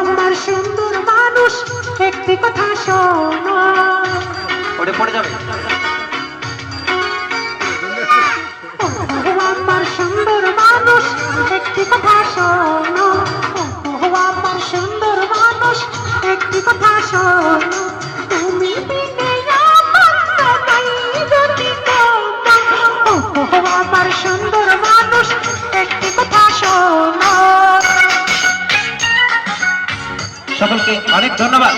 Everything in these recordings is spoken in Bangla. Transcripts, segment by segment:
আমার সুন্দর মানুষ একটি কথা শোনো, ওটা পড়ে যাবে। আমার সুন্দর মানুষ একটি কথা শোনো, আমার সুন্দর মানুষ একটি কথা শোনো, তুমি বিনে আমার নাই যদি আমার সুন্দর মানুষ একটি কথা শোনো। সকলকে অনেক ধন্যবাদ।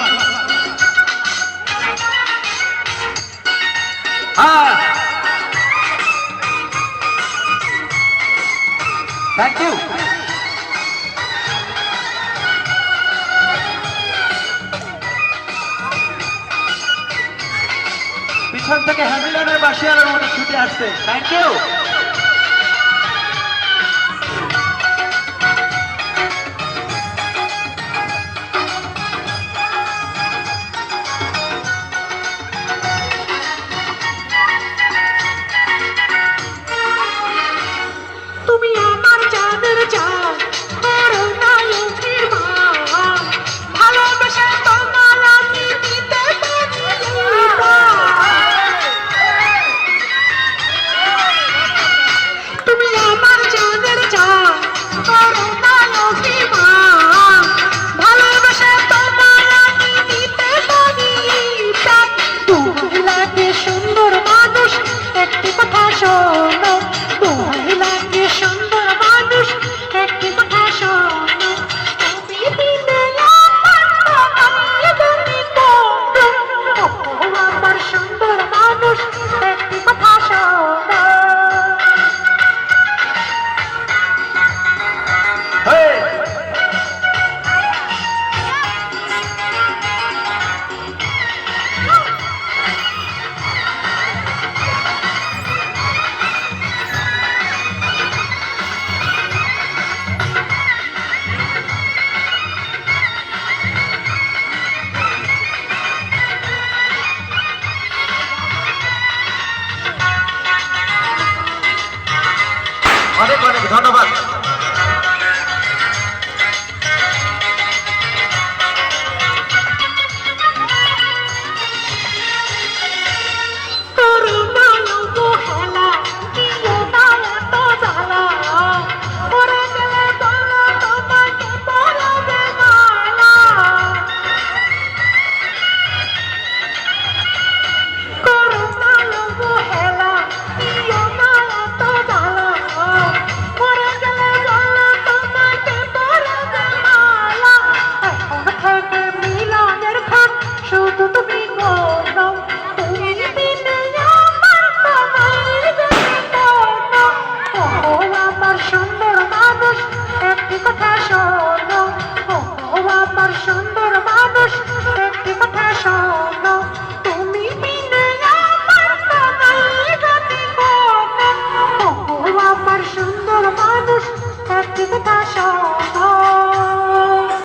Thank you. পিছন থেকে হ্যামিলনের বাসিয়ার মতো ছুটে আসছে। Thank you.